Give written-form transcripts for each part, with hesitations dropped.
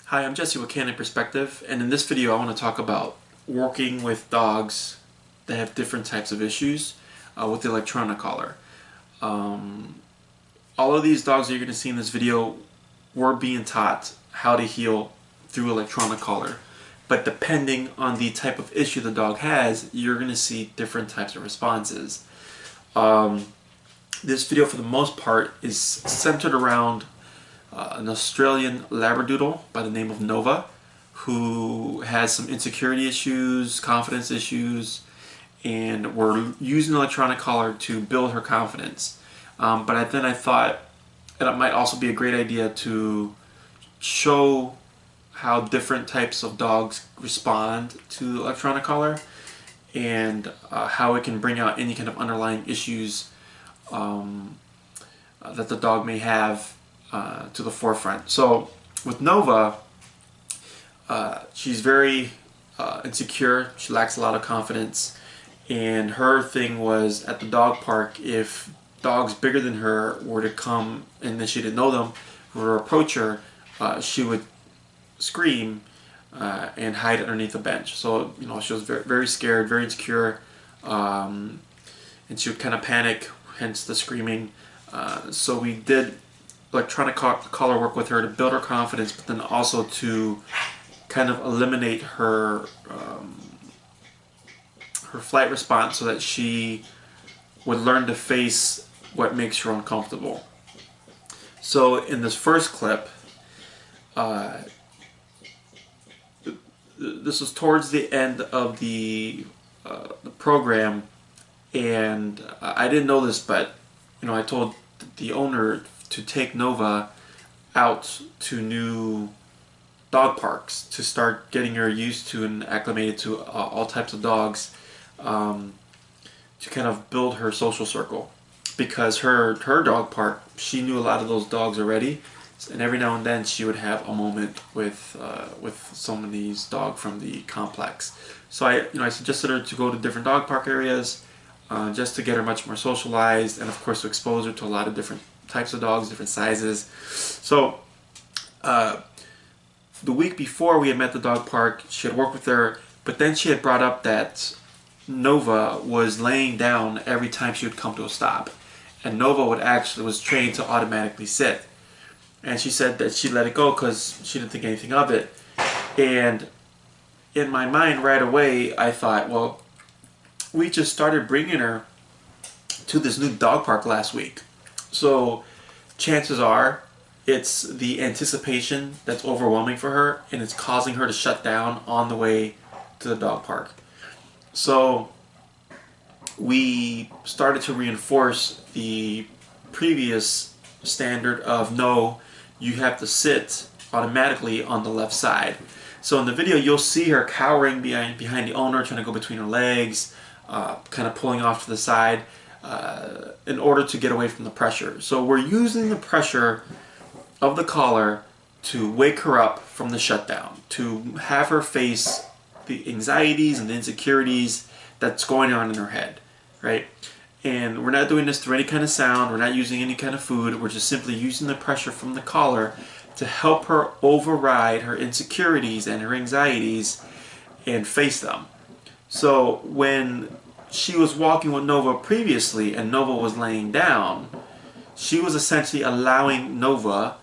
Hi, I'm Jesse with Canine Perspective, and in this video I want to talk about working with dogs that have different types of issues with the electronic collar. All of these dogs that you're going to see in this video were being taught how to heal through electronic collar, but depending on the type of issue the dog has, you're going to see different types of responses. This video for the most part is centered around an Australian Labradoodle by the name of Nova, who has some insecurity issues, confidence issues, and we're using electronic collar to build her confidence. But then I thought that it might also be a great idea to show how different types of dogs respond to electronic collar and how it can bring out any kind of underlying issues that the dog may have to the forefront. So with Nova, she's very insecure. She lacks a lot of confidence, and her thing was at the dog park, if dogs bigger than her were to come and then she didn't know them, were to approach her, she would scream and hide underneath a bench. So she was very, very scared, very insecure, and she would kind of panic, hence the screaming. So we did electronic collar work with her to build her confidence, but then also to kind of eliminate her her flight response so that she would learn to face what makes her uncomfortable. So in this first clip, this was towards the end of the program, and I didn't know this, but I told the owner to take Nova out to new dog parks to start getting her used to and acclimated to all types of dogs, to kind of build her social circle, because her dog park, she knew a lot of those dogs already, and every now and then she would have a moment with some of these dogs from the complex. So I suggested her to go to different dog park areas just to get her much more socialized, and of course to expose her to a lot of different types of dogs, different sizes. So the week before we had met the dog park, she had worked with her, but then she had brought up that Nova was laying down every time she would come to a stop, and Nova was trained to automatically sit, and she said that she let it go because she didn't think anything of it. And in my mind right away I thought, well, we just started bringing her to this new dog park last week, so chances are it's the anticipation that's overwhelming for her, and it's causing her to shut down on the way to the dog park. So we started to reinforce the previous standard of no, you have to sit automatically on the left side. So in the video you'll see her cowering behind the owner, trying to go between her legs, kind of pulling off to the side in order to get away from the pressure. So we're using the pressure of the collar to wake her up from the shutdown, to have her face the anxieties and the insecurities that's going on in her head, right? And we're not doing this through any kind of sound, we're not using any kind of food, we're just simply using the pressure from the collar to help her override her insecurities and her anxieties and face them. So when she was walking with Nova previously and Nova was laying down, she was essentially allowing Nova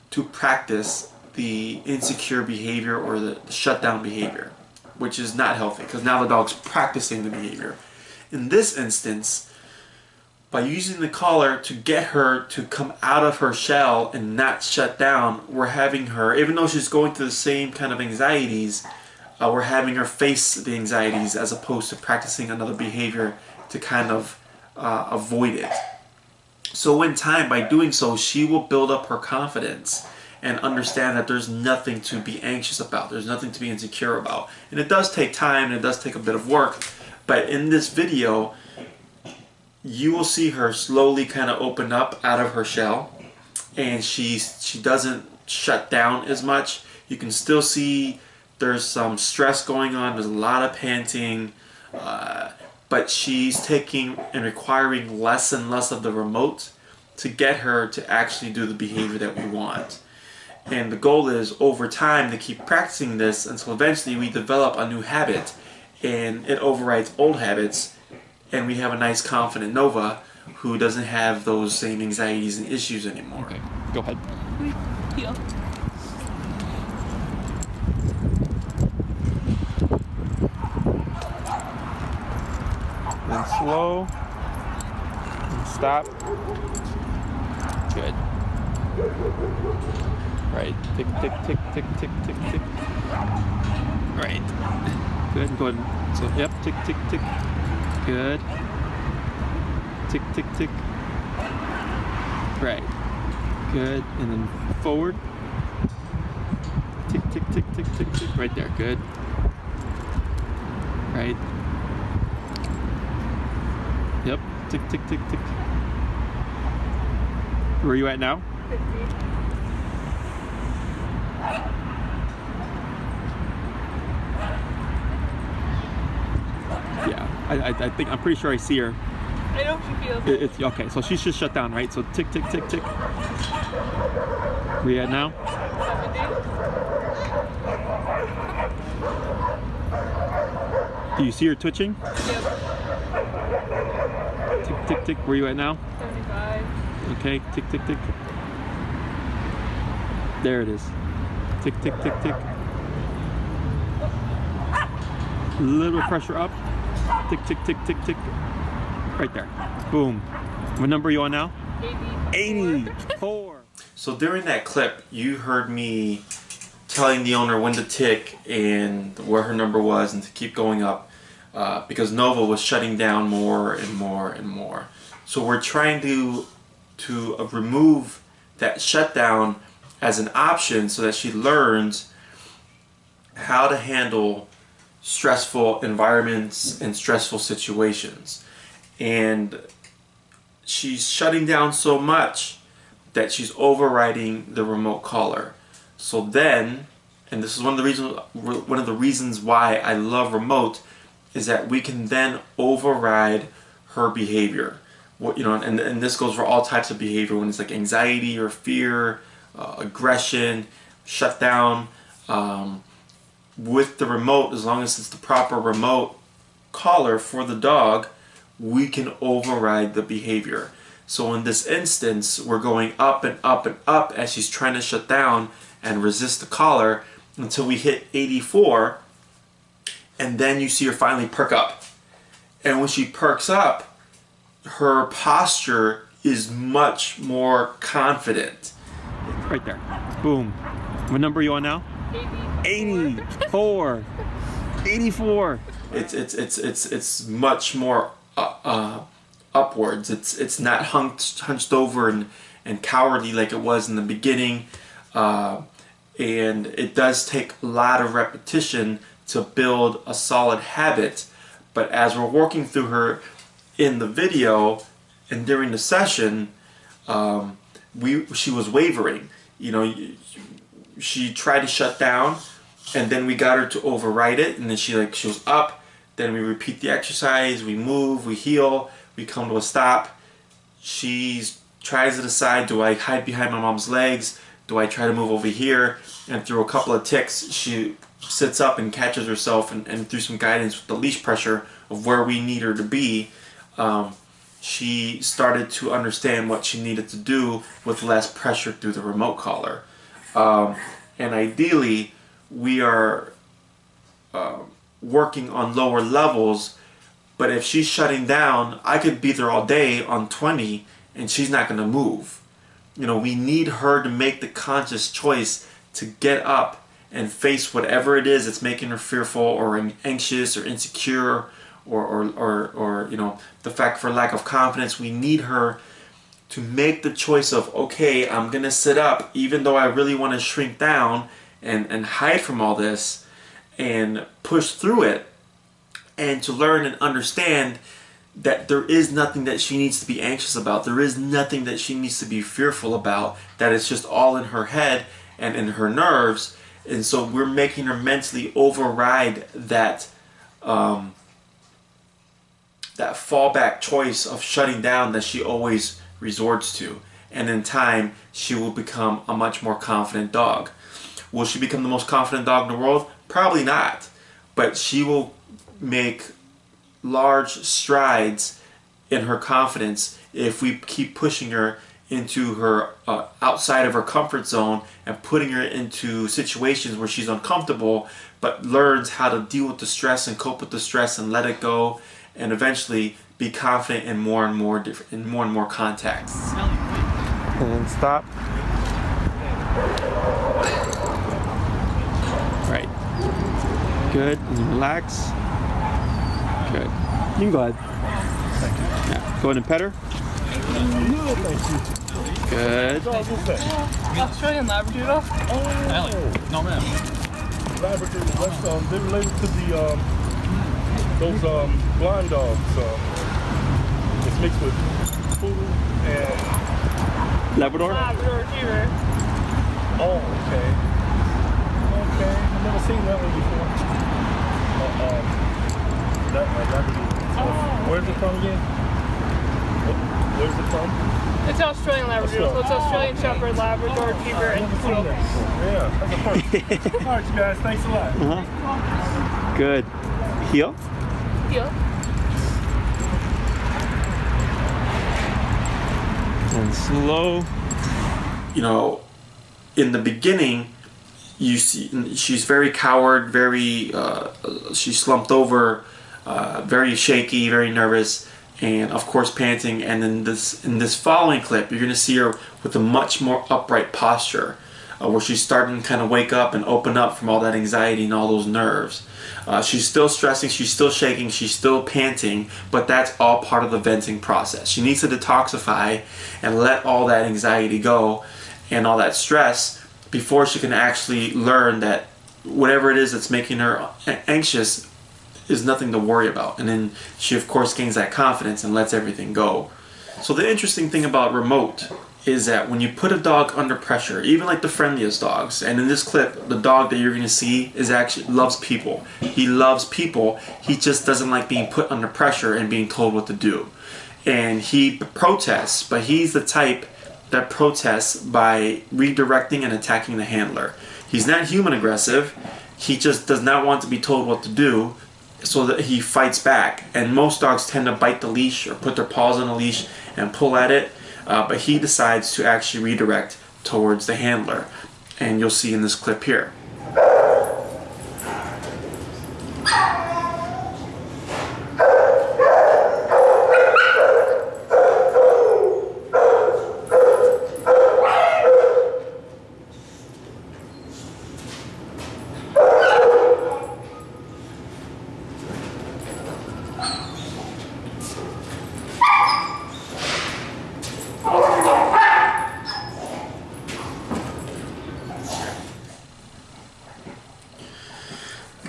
to practice the insecure behavior or the shutdown behavior, which is not healthy because now the dog's practicing the behavior. In this instance, by using the collar to get her to come out of her shell and not shut down, we're having her, even though she's going through the same kind of anxieties, we're having her face the anxieties as opposed to practicing another behavior to kind of avoid it. So in time, by doing so, she will build up her confidence and understand that there's nothing to be anxious about, there's nothing to be insecure about. And it does take time and it does take a bit of work, but in this video you will see her slowly kind of open up out of her shell, and she doesn't shut down as much. You can still see there's some stress going on, there's a lot of panting, but she's taking and requiring less and less of the remote to get her to actually do the behavior that we want. And the goal is over time to keep practicing this until eventually we develop a new habit and it overrides old habits, and we have a nice confident Nova who doesn't have those same anxieties and issues anymore. Okay, go ahead. Heel. Then slow. And stop. Good. Right. Tick, tick, tick, tick, tick, tick, tick. Right. Good. Go ahead. So, yep. Tick, tick, tick. Good. Tick, tick, tick. Right. Good. And then forward. Tick, tick, tick, tick, tick, tick. Right there. Good. Right. Yep. Tick, tick, tick, tick. Where are you at now? 50. Yeah. I think I'm pretty sure I see her. I know she feels it. It's okay. So she's just shut down, right? So tick, tick, tick, tick. Where you at now? 70. Do you see her twitching? Yep. Tick, tick, tick. Where you at now? 75. Okay. Tick, tick, tick. There it is. Tick, tick, tick, tick. A little bit of pressure up. Tick, tick, tick, tick, tick. Right there. Boom. What number are you on now? 84. So during that clip, you heard me telling the owner when to tick and where her number was and to keep going up because Nova was shutting down more and more and more. So we're trying to remove that shutdown as an option so that she learns how to handle stressful environments and stressful situations. And she's shutting down so much that she's overriding the remote collar. So then, and this is one of the reasons why I love remote, is that we can then override her behavior. What, you know, and this goes for all types of behavior when it's like anxiety or fear, aggression, shutdown. With the remote, as long as it's the proper remote collar for the dog, we can override the behavior. So in this instance, we're going up and up and up as she's trying to shut down and resist the collar until we hit 84, and then you see her finally perk up. And when she perks up, her posture is much more confident. Right there. Boom. What number are you on now? 84. 84. It's much more upwards. It's not hunched over and cowardly like it was in the beginning, and it does take a lot of repetition to build a solid habit. But as we're working through her in the video and during the session, she was wavering. You know, she tried to shut down, and then we got her to override it, and then she was up. Then we repeat the exercise, we move, we heel, we come to a stop. She tries to decide, do I hide behind my mom's legs? Do I try to move over here? And through a couple of ticks, she sits up and catches herself, and through some guidance with the leash pressure of where we need her to be, she started to understand what she needed to do with less pressure through the remote collar. And ideally, we are working on lower levels, but if she's shutting down, I could be there all day on 20 and she's not going to move. You know, we need her to make the conscious choice to get up and face whatever it is that's making her fearful or anxious or insecure or you know, the fact for lack of confidence. We need her to make the choice of, okay, I'm going to sit up even though I really want to shrink down and hide from all this and push through it, and to learn and understand that there is nothing that she needs to be anxious about. There is nothing that she needs to be fearful about. That it's just all in her head and in her nerves. And so we're making her mentally override that that fallback choice of shutting down that she always resorts to. and in time she will become a much more confident dog. Will she become the most confident dog in the world? Probably not, but she will make large strides in her confidence if we keep pushing her into her outside of her comfort zone and putting her into situations where she's uncomfortable, but learns how to deal with the stress and cope with the stress and let it go, and eventually be confident in more and more contacts. And stop. Right. Good. And relax. Good. You can go ahead. Yeah. Go ahead and pet her. Good. Australian Labradoodle. Oh, no ma'am. Labradoodle. They're related to the those blind dogs. It's mixed with poodle and Labrador? Labrador Retriever. oh, okay. Okay, I've never seen that one before. Labradoodle. Where's it from again? Where's it from? It's Australian Labradoodle. So it's Australian Shepherd, Labrador Retriever, and Poodle. Yeah, that's a first. All right, you guys, thanks a lot. Good. Heel? Heel. And slow. You know, in the beginning, you see she's very coward, very she's slumped over, very shaky, very nervous, and of course panting. And in this following clip, you're going to see her with a much more upright posture, where she's starting to kind of wake up and open up from all that anxiety and all those nerves. She's still stressing, she's still shaking, she's still panting, but that's all part of the venting process. She needs to detoxify and let all that anxiety go and all that stress before she can actually learn that whatever it is that's making her anxious is nothing to worry about. And then she of course gains that confidence and lets everything go. So the interesting thing about remote is that when you put a dog under pressure, even like the friendliest dogs, and in this clip, the dog that you're going to see is actually loves people. He loves people. He just doesn't like being put under pressure and being told what to do. And he protests, but he's the type that protests by redirecting and attacking the handler. He's not human aggressive. He just does not want to be told what to do, so that he fights back. And most dogs tend to bite the leash or put their paws on the leash and pull at it. But he decides to actually redirect towards the handler, and you'll see in this clip here.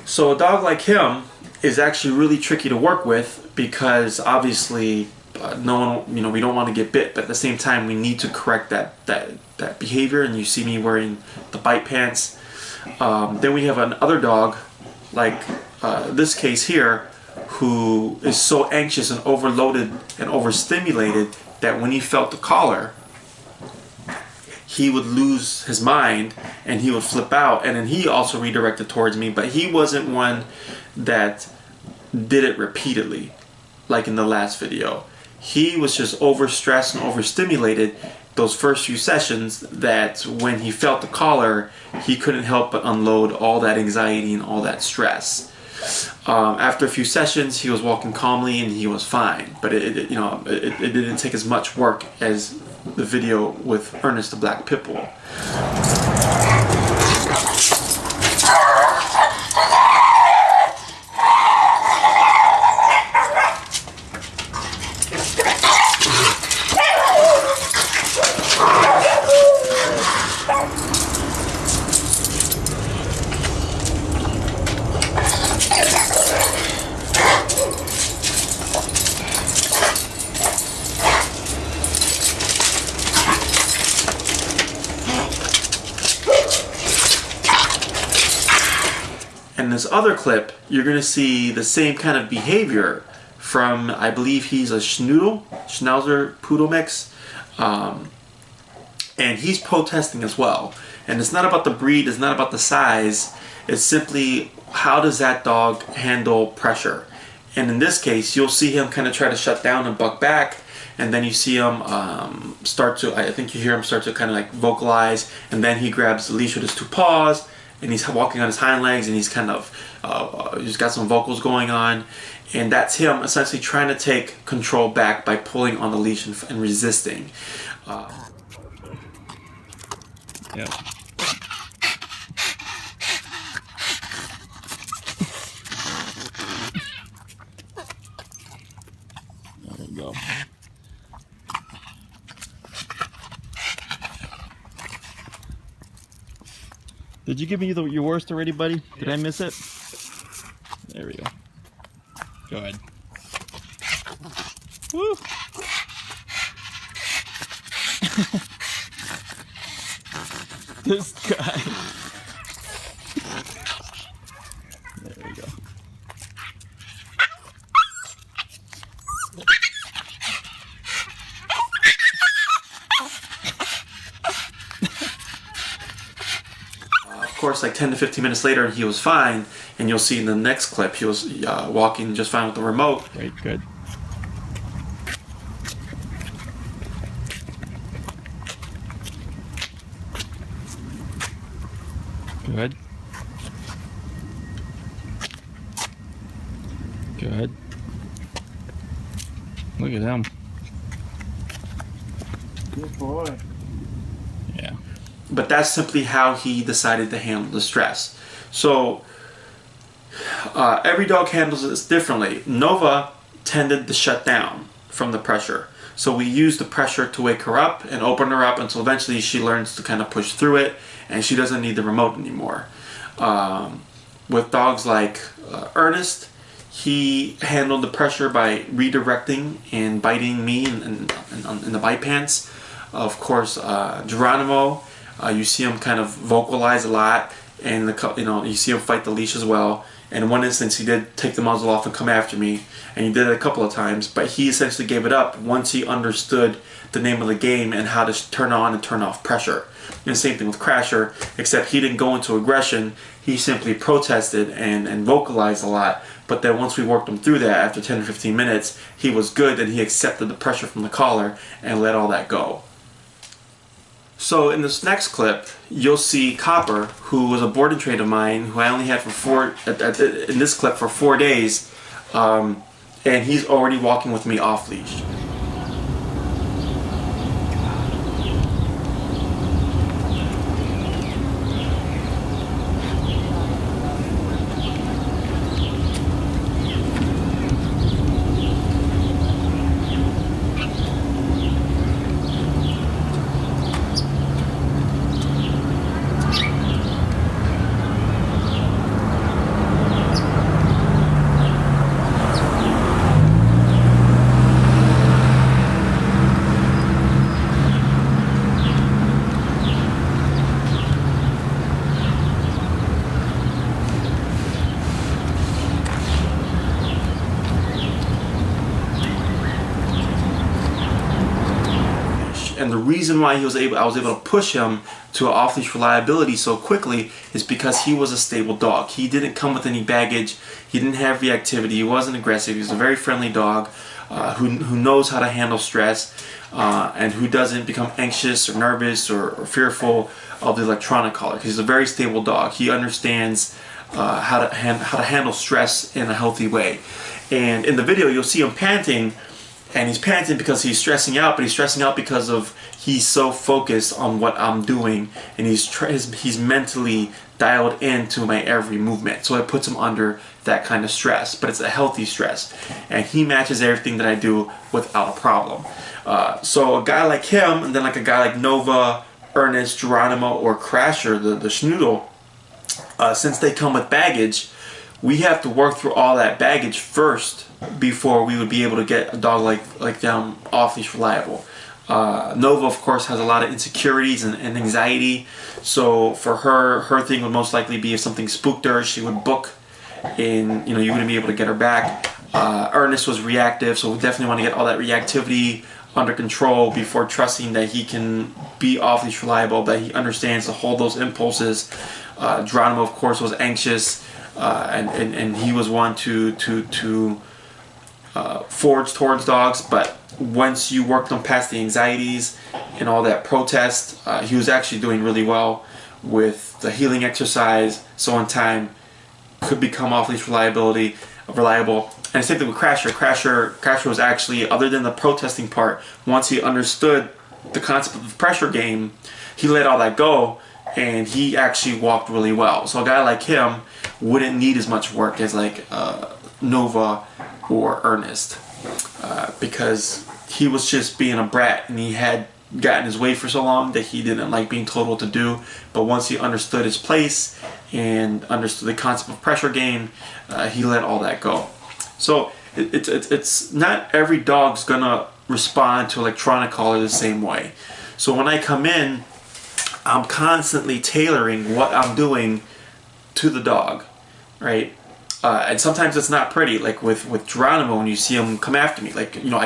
So a dog like him is actually really tricky to work with, because obviously no one, we don't want to get bit, but at the same time we need to correct that behavior. And you see me wearing the bite pants. Then we have another dog like this case here, who is so anxious and overloaded and overstimulated that when he felt the collar, he would lose his mind and he would flip out, and then he also redirected towards me. But he wasn't one that did it repeatedly like in the last video. He was just overstressed and overstimulated those first few sessions, that when he felt the collar, he couldn't help but unload all that anxiety and all that stress. After a few sessions, he was walking calmly and he was fine, but it didn't take as much work as the video with Ernest the Black Pit Bull. In this other clip, you're going to see the same kind of behavior from, I believe he's a Schnauzer Poodle mix. and he's protesting as well. And it's not about the breed, it's not about the size, it's simply how does that dog handle pressure. And in this case, you'll see him kind of try to shut down and buck back, and then you see him start to, I think you hear him start to kind of like vocalize, and then he grabs the leash with his two paws, and he's walking on his hind legs, and he's kind of, he's got some vocals going on, and that's him essentially trying to take control back by pulling on the leash and resisting. Yeah. There we go. Did you give me your worst already, buddy? Did I miss it? There we go. Go ahead. Woo! This guy. There we go. Of course, like 10 to 15 minutes later, he was fine, and you'll see in the next clip, he was walking just fine with the remote. Great, good. Good. Good. Look at him. Good boy. Yeah. But that's simply how he decided to handle the stress. So every dog handles this differently. Nova tended to shut down from the pressure. So we use the pressure to wake her up and open her up until eventually she learns to kind of push through it and she doesn't need the remote anymore. With dogs like Ernest, he handled the pressure by redirecting and biting me in the bite pants. Of course, Geronimo, you see him kind of vocalize a lot, and you see him fight the leash as well. And in one instance, he did take the muzzle off and come after me, and he did it a couple of times. But he essentially gave it up once he understood the name of the game and how to turn on and turn off pressure. And the same thing with Crasher, except he didn't go into aggression. He simply protested and vocalized a lot. But then once we worked him through that, after 10 or 15 minutes, he was good and he accepted the pressure from the collar and let all that go. So in this next clip, you'll see Copper, who was a board and train of mine, who I only had for in this clip for 4 days, and he's already walking with me off leash. And the reason why I was able to push him to an off-leash reliability so quickly is because he was a stable dog. He didn't come with any baggage. He didn't have reactivity. He wasn't aggressive. He was a very friendly dog who knows how to handle stress and who doesn't become anxious or nervous or fearful of the electronic collar. He's a very stable dog. He understands how to handle stress in a healthy way. And in the video, you'll see him panting. And he's panting because he's stressing out, but he's stressing out because of he's so focused on what I'm doing, and he's mentally dialed into my every movement. So it puts him under that kind of stress, but it's a healthy stress, and he matches everything that I do without a problem. So a guy like him, and then like a guy like Nova, Ernest, Geronimo, or Crasher, the schnoodle, since they come with baggage, we have to work through all that baggage first before we would be able to get a dog like them off-leash reliable. Nova, of course, has a lot of insecurities and anxiety. So for her thing would most likely be if something spooked her, she would book, and you wouldn't be able to get her back. Ernest was reactive, so we definitely want to get all that reactivity under control before trusting that he can be off-leash reliable, that he understands to hold those impulses. Geronimo, of course, was anxious, and he was one to forge towards dogs, but once you worked him past the anxieties and all that protest, he was actually doing really well with the healing exercise, so in time could become off-leash reliable. And same thing with Crasher. Crasher was actually, other than the protesting part, once he understood the concept of the pressure game, he let all that go, and he actually walked really well. So a guy like him wouldn't need as much work as like Nova or Ernest, because he was just being a brat, and he had gotten his way for so long that he didn't like being told what to do. But once he understood his place and understood the concept of pressure game, he let all that go. So it's not every dog's gonna respond to electronic collar the same way. So when I come in, I'm constantly tailoring what I'm doing to the dog, right? And sometimes it's not pretty, like with Geronimo, when you see him come after me, like, you know,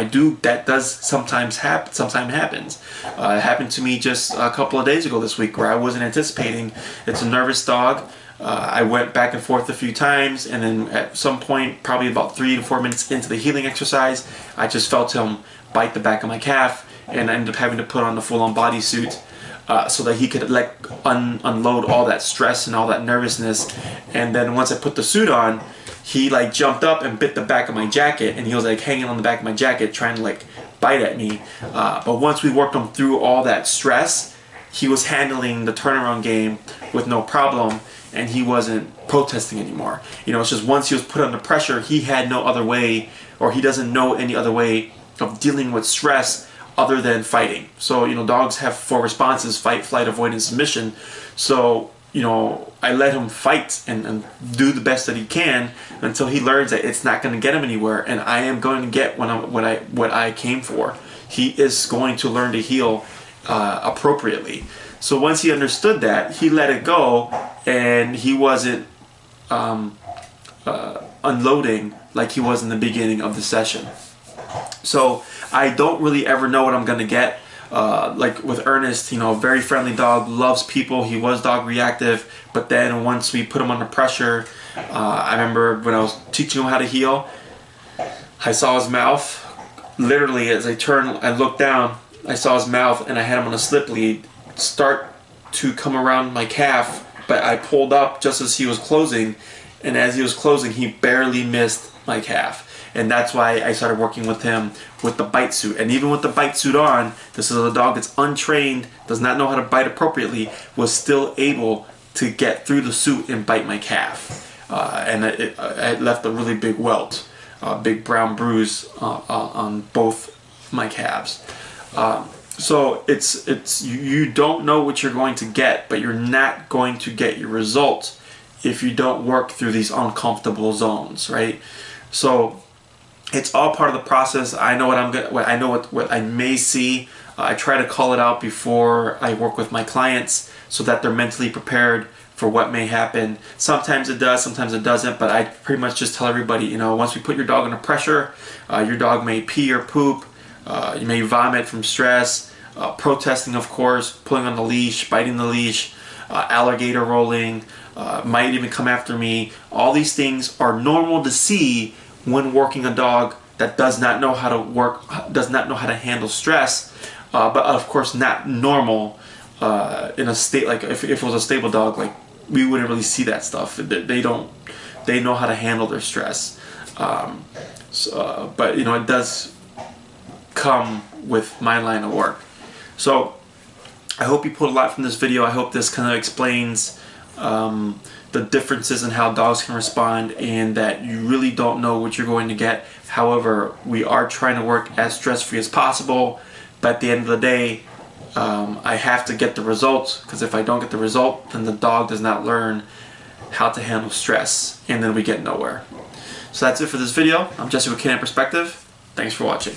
that does sometimes happen. Sometimes happens. It happened to me just a couple of days ago this week, where I wasn't anticipating. It's a nervous dog. I went back and forth a few times, and then at some point, probably about 3 to 4 minutes into the healing exercise, I just felt him bite the back of my calf, and I ended up having to put on the full-on bodysuit so that he could unload all that stress and all that nervousness. And then once I put the suit on, he like jumped up and bit the back of my jacket, and he was like hanging on the back of my jacket trying to like bite at me. But once we worked him through all that stress, he was handling the turnaround game with no problem, and he wasn't protesting anymore. You know, it's just once he was put under pressure, he had no other way, or he doesn't know any other way of dealing with stress other than fighting. So, you know, dogs have 4 responses: fight, flight, avoidance, submission. So, you know, I let him fight and do the best that he can until he learns that it's not going to get him anywhere, and I am going to get what I came for. He is going to learn to heal appropriately. So once he understood that, he let it go, and he wasn't unloading like he was in the beginning of the session. So I don't really ever know what I'm going to get. Like with Ernest, you know, very friendly dog, loves people. He was dog reactive, but then once we put him under pressure, I remember when I was teaching him how to heal, I saw his mouth. Literally, as I turned and looked down, I saw his mouth, and I had him on a slip lead start to come around my calf, but I pulled up just as he was closing, and as he was closing, he barely missed my calf. And that's why I started working with him with the bite suit. And even with the bite suit on, this is a dog that's untrained, does not know how to bite appropriately, was still able to get through the suit and bite my calf. And it left a really big welt, a big brown bruise on both my calves. So you don't know what you're going to get, but you're not going to get your results if you don't work through these uncomfortable zones, right? So it's all part of the process. I know what I may see. I try to call it out before I work with my clients so that they're mentally prepared for what may happen. Sometimes it does, sometimes it doesn't, but I pretty much just tell everybody, you know, once we put your dog under pressure, your dog may pee or poop, you may vomit from stress, protesting, of course, pulling on the leash, biting the leash, alligator rolling, might even come after me. All these things are normal to see when working a dog that does not know how to work, does not know how to handle stress, but of course not normal in a state like if it was a stable dog, like we wouldn't really see that stuff. They know how to handle their stress. But you know, it does come with my line of work. So I hope you pulled a lot from this video. I hope this kind of explains the differences in how dogs can respond, and that you really don't know what you're going to get. However, we are trying to work as stress-free as possible, but at the end of the day, I have to get the results, because if I don't get the result, then the dog does not learn how to handle stress, and then we get nowhere. So that's it for this video. I'm Jesse with Canine Perspective. Thanks for watching.